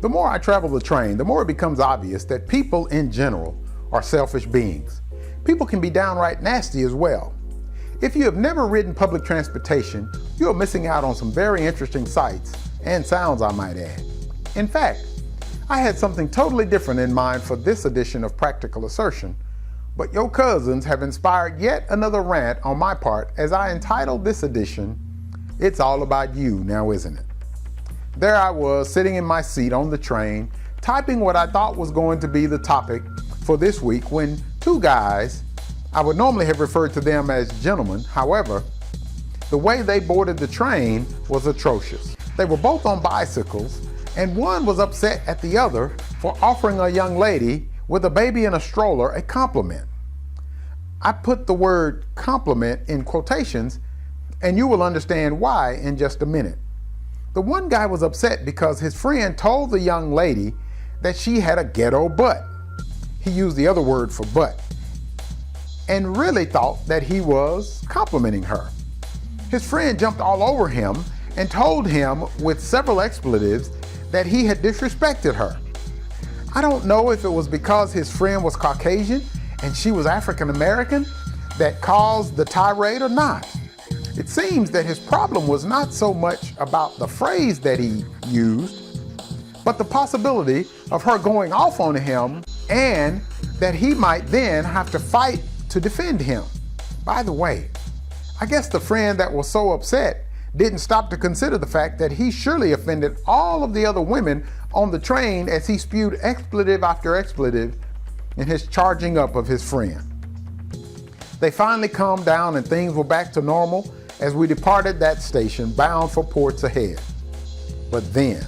The more I travel the train, the more it becomes obvious that people in general are selfish beings. People can be downright nasty as well. If you have never ridden public transportation, you are missing out on some very interesting sights and sounds, I might add. In fact, I had something totally different in mind for this edition of Practical Assertion, but your cousins have inspired yet another rant on my part as I entitled this edition, "It's All About You, Now Isn't It?" There I was, sitting in my seat on the train, typing what I thought was going to be the topic for this week when two guys, I would normally have referred to them as gentlemen, however, the way they boarded the train was atrocious. They were both on bicycles, and one was upset at the other for offering a young lady with a baby in a stroller a compliment. I put the word compliment in quotations, and you will understand why in just a minute. The one guy was upset because his friend told the young lady that she had a ghetto butt. He used the other word for butt, and really thought that he was complimenting her. His friend jumped all over him and told him with several expletives that he had disrespected her. I don't know if it was because his friend was Caucasian and she was African American that caused the tirade or not. It seems that his problem was not so much about the phrase that he used, but the possibility of her going off on him and that he might then have to fight to defend him. By the way, I guess the friend that was so upset didn't stop to consider the fact that he surely offended all of the other women on the train as he spewed expletive after expletive in his charging up of his friend. They finally calmed down and things were back to normal as we departed that station bound for ports ahead. But then,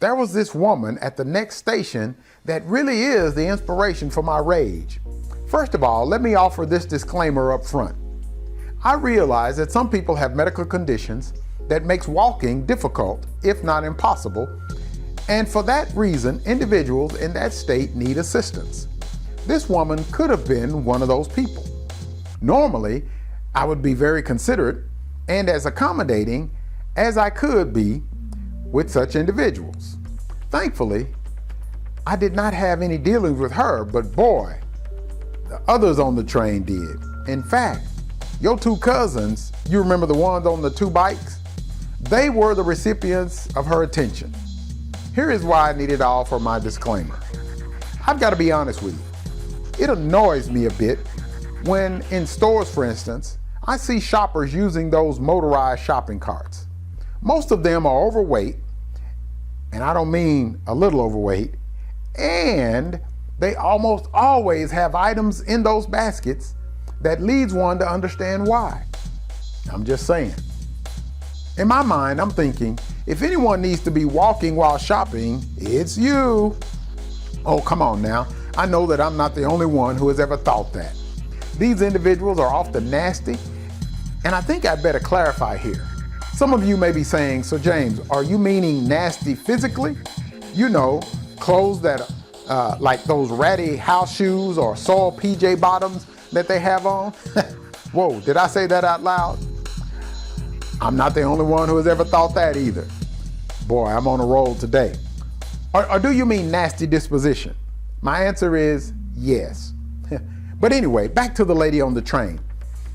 there was this woman at the next station that really is the inspiration for my rage. First of all, let me offer this disclaimer up front. I realize that some people have medical conditions that makes walking difficult, if not impossible, and for that reason, individuals in that state need assistance. This woman could have been one of those people. Normally, I would be very considerate and as accommodating as I could be with such individuals. Thankfully, I did not have any dealings with her, but boy, the others on the train did. In fact, your two cousins, you remember the ones on the two bikes? They were the recipients of her attention. Here is why I needed to offer my disclaimer. I've got to be honest with you. It annoys me a bit when in stores, for instance, I see shoppers using those motorized shopping carts. Most of them are overweight, and I don't mean a little overweight, and they almost always have items in those baskets that leads one to understand why. I'm just saying. In my mind, I'm thinking, if anyone needs to be walking while shopping, it's you. Oh, come on now. I know that I'm not the only one who has ever thought that. These individuals are often nasty, and I think I'd better clarify here. Some of you may be saying, so James, are you meaning nasty physically? You know, clothes that like those ratty house shoes or soiled PJ bottoms that they have on? Whoa, did I say that out loud? I'm not the only one who has ever thought that either. Boy, I'm on a roll today. Or do you mean nasty disposition? My answer is yes. But anyway, back to the lady on the train.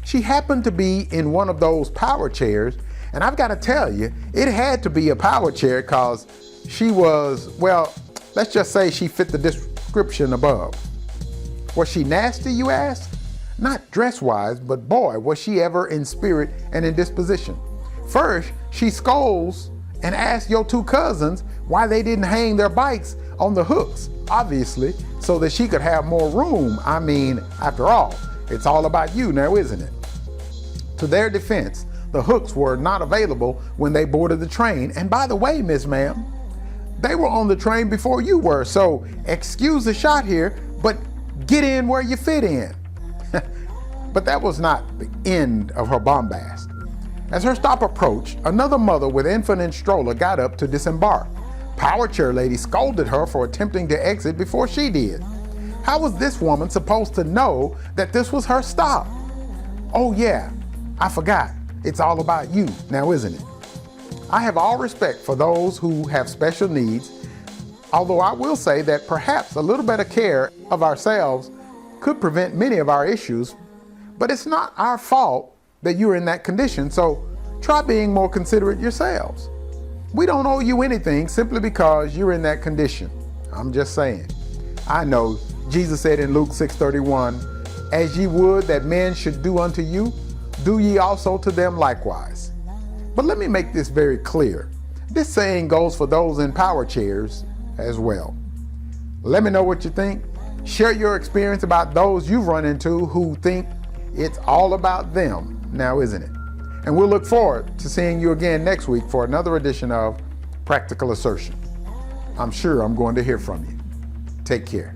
She happened to be in one of those power chairs, and I've got to tell you, it had to be a power chair because she was, well, let's just say she fit the description above. Was she nasty, you ask? Not dress-wise, but boy, was she ever in spirit and in disposition. First, she scolds and asks your two cousins why they didn't hang their bikes on the hooks, obviously, so that she could have more room. I mean, after all, it's all about you now, isn't it? To their defense, the hooks were not available when they boarded the train. And by the way, Miss Ma'am, they were on the train before you were, so excuse the shot here, but get in where you fit in. But that was not the end of her bombast. As her stop approached, another mother with infant and stroller got up to disembark. Power chair lady scolded her for attempting to exit before she did. How was this woman supposed to know that this was her stop? Oh yeah, I forgot. It's all about you now, isn't it? I have all respect for those who have special needs, Although I will say that perhaps a little better care of ourselves could prevent many of our issues, but it's not our fault that you're in that condition, so try being more considerate yourselves. We don't owe you anything simply because you're in that condition. I'm just saying. I know Jesus said in Luke 6:31, "As ye would that men should do unto you, do ye also to them likewise." But let me make this very clear. This saying goes for those in power chairs as well. Let me know what you think. Share your experience about those you've run into who think it's all about them now, isn't it? And we'll look forward to seeing you again next week for another edition of Practical Assertion. I'm sure I'm going to hear from you. Take care.